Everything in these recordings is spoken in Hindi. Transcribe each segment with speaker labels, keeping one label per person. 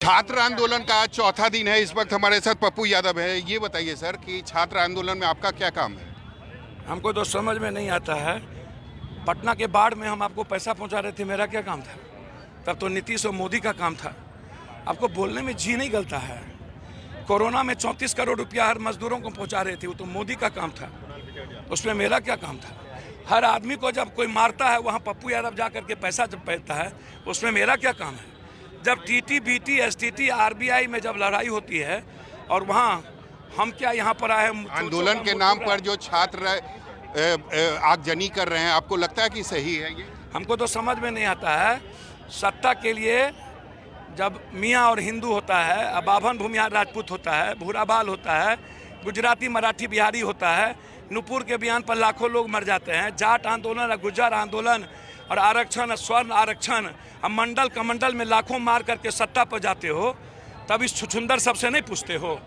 Speaker 1: छात्र आंदोलन का आज चौथा दिन है। इस वक्त हमारे साथ पप्पू यादव है। ये बताइए सर कि छात्र आंदोलन में आपका क्या काम है?
Speaker 2: हमको तो समझ में नहीं आता है। पटना के बाढ़ में हम आपको पैसा पहुंचा रहे थे, मेरा क्या काम था? तब तो नीतीश और मोदी का काम था। आपको बोलने में जी नहीं गलता है। कोरोना में 34 करोड़ रुपया हर मजदूरों को पहुंचा रहे थे, वो तो मोदी का काम था। उसमें मेरा क्या काम था? हर आदमी को जब कोई मारता है वहाँ पप्पू यादव जा करके पैसा जब पैदा है, उसमें मेरा क्या काम है? जब टीटी, बीटी, एसटीटी, आरबीआई में जब लड़ाई होती है और वहाँ हम क्या यहाँ पर आए?
Speaker 1: आंदोलन के नाम पर जो छात्र आगजनी कर रहे हैं, आपको लगता है कि सही है ये?
Speaker 2: हमको तो समझ में नहीं आता है। सत्ता के लिए जब मियाँ और हिंदू होता है, अबाभन भूमिहार राजपूत होता है, भूराबाल होता है, गुजराती मराठी बिहारी होता है, नुपुर के बयान पर लाखों लोग मर जाते हैं। जाट आंदोलन, गुर्जर आंदोलन और आरक्षण, स्वर्ण आरक्षण, हम मंडल कमंडल में लाखों मार करके सत्ता पर जाते हो, तब इस छुछुंदर सबसे नहीं पूछते हो?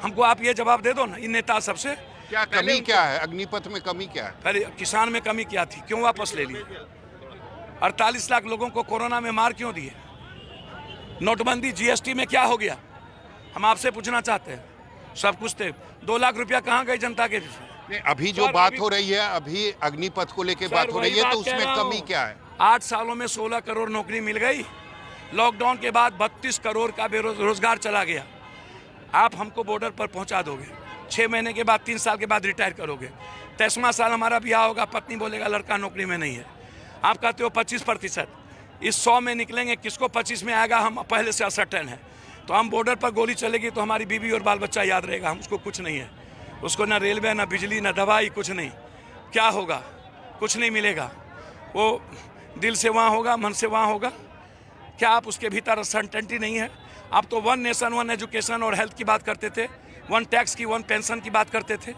Speaker 2: हमको आप ये जवाब दे दो ना, इन नेता सबसे।
Speaker 1: क्या कमी क्या है? अग्निपथ में कमी क्या है?
Speaker 2: पहले किसान में कमी क्या थी? क्यों वापस ले लिए? 48 लाख लोगों को कोरोना में मार क्यों दिए? नोटबंदी, जीएसटी में क्या हो गया? हम आपसे पूछना चाहते हैं। सब कुछ थे। 2 लाख रुपया कहाँ गए जनता के?
Speaker 1: अभी जो बात हो रही है, अभी अग्निपथ को लेकर बात हो रही है, तो उसमें कमी क्या है?
Speaker 2: 8 सालों में 16 करोड़ नौकरी मिल गई। लॉकडाउन के बाद 32 करोड़ का बेरोजगार चला गया। आप हमको बॉर्डर पर पहुंचा दोगे, 6 महीने के बाद, 3 साल के बाद रिटायर करोगे। 23वां साल हमारा ब्याह होगा, पत्नी बोलेगा लड़का नौकरी में नहीं है। आप कहते हो 25%। इस 100 में निकलेंगे, किसको 25 में आएगा? हम पहले से असर्टेन है। तो हम बॉर्डर पर गोली चलेगी तो हमारी बीवी और बाल बच्चा याद रहेगा, हम उसको कुछ नहीं है। उसको ना रेलवे, ना बिजली, ना दवाई, कुछ नहीं। क्या होगा? कुछ नहीं मिलेगा। वो दिल से वहाँ होगा, मन से वहाँ होगा। क्या आप उसके भीतर सर्टेनिटी नहीं है? आप तो 1 नेशन 1 एजुकेशन और हेल्थ की बात करते थे, 1 टैक्स की, 1 पेंशन की बात करते थे।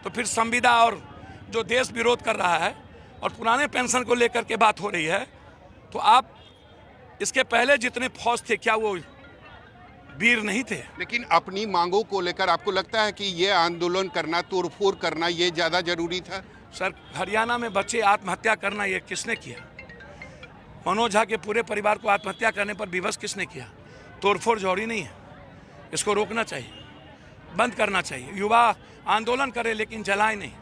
Speaker 2: तो फिर संविदा और जो देश विरोध कर रहा है और पुराने पेंशन को लेकर के बात हो रही है, तो आप इसके पहले जितने फौज थे, क्या वो वीर नहीं थे?
Speaker 1: लेकिन अपनी मांगों को लेकर आपको लगता है कि ये आंदोलन करना, तोड़फोड़ करना, ये ज़्यादा जरूरी था?
Speaker 2: सर, हरियाणा में बच्चे आत्महत्या करना, ये किसने किया? मनोज झा के पूरे परिवार को आत्महत्या करने पर विवश किसने किया? तोड़फोड़ जरूरी नहीं है। इसको रोकना चाहिए, बंद करना चाहिए। युवा आंदोलन करे लेकिन जलाए नहीं।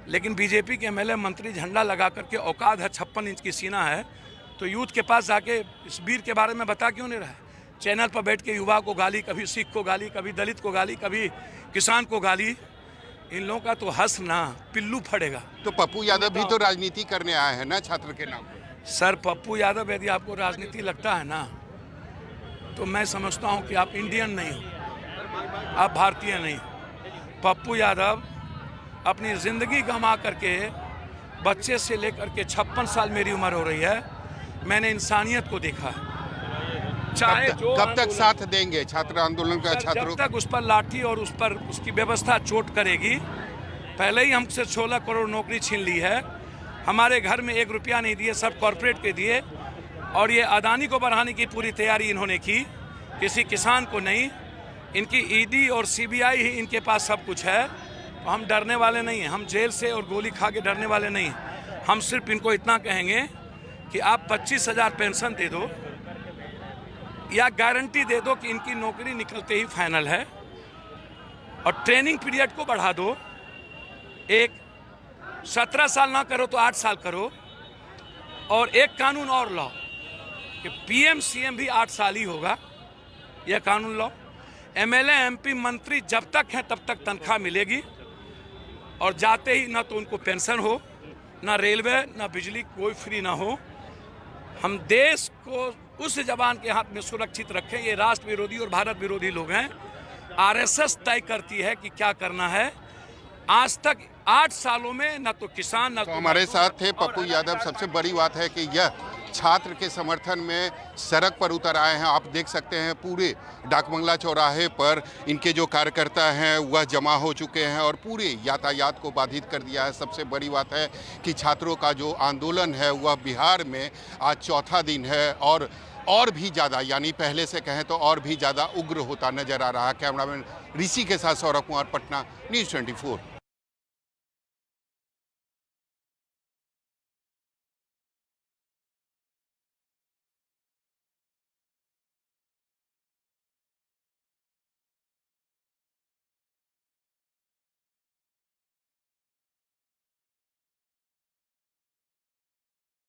Speaker 2: लेकिन बीजेपी के एमएलए मंत्री झंडा लगा करके, औकात है 56 इंच की सीना है, तो यूथ के पास जाके इस वीर के बारे में बता क्यों नहीं रहा है? चैनल पर बैठ के युवा को गाली, कभी सिख को गाली, कभी दलित को गाली, कभी किसान को गाली। इन लोगों का तो हंसना पिल्लू फड़ेगा।
Speaker 1: तो पप्पू यादव भी तो राजनीति करने आए हैं ना, छात्र के नाम पर।
Speaker 2: सर, पप्पू यादव यदि आपको राजनीति लगता है ना, तो मैं समझता हूं कि आप इंडियन नहीं हो, आप भारतीय नहीं हो। पप्पू यादव अपनी ज़िंदगी गंवा करके, बच्चे से लेकर के 56 साल मेरी उम्र हो रही है, मैंने इंसानियत को देखा है। चाहे
Speaker 1: कब तक साथ देंगे छात्र आंदोलन का? छात्रों
Speaker 2: जब तक उस पर लाठी और उस पर उसकी व्यवस्था चोट करेगी। पहले ही हमसे 16 करोड़ नौकरी छीन ली है। हमारे घर में 1 रुपया नहीं दिए, सब कॉरपोरेट के दिए। और ये अदानी को बढ़ाने की पूरी तैयारी इन्होंने की, किसी किसान को नहीं। इनकी ईडी और सीबीआई ही इनके पास सब कुछ है। तो हम डरने वाले नहीं हैं, हम जेल से और गोली खा के डरने वाले नहीं हैं। हम सिर्फ इनको इतना कहेंगे कि आप 25,000 पेंशन दे दो, या गारंटी दे दो कि इनकी नौकरी निकलते ही फाइनल है, और ट्रेनिंग पीरियड को बढ़ा दो। 17 साल ना करो तो 8 साल करो। और एक कानून और लाओ कि पीएम सीएम भी 8 साल ही होगा, यह कानून लाओ। एमएलए एमपी मंत्री जब तक हैं तब तक तनख्वाह मिलेगी, और जाते ही ना तो उनको पेंशन हो, ना रेलवे, ना बिजली, कोई फ्री ना हो। हम देश को उस जवान के हाथ में सुरक्षित रखें। ये राष्ट्र विरोधी और भारत विरोधी लोग हैं। आरएसएस तय करती है कि क्या करना है। आज तक 8 सालों में न तो किसान, न
Speaker 1: तो हमारे साथ थे पप्पू यादव। सबसे बड़ी बात है कि यह छात्र के समर्थन में सड़क पर उतर आए हैं। आप देख सकते हैं पूरे डाकबंगला चौराहे पर इनके जो कार्यकर्ता हैं वह जमा हो चुके हैं और पूरे यातायात को बाधित कर दिया है। सबसे बड़ी बात है कि छात्रों का जो आंदोलन है वह बिहार में आज चौथा दिन है, और भी ज़्यादा, यानी पहले से कहें तो और भी ज़्यादा उग्र होता नजर आ रहा है। कैमरामैन ऋषि के साथ सौरभ कुमार, पटना, न्यूज़ 24।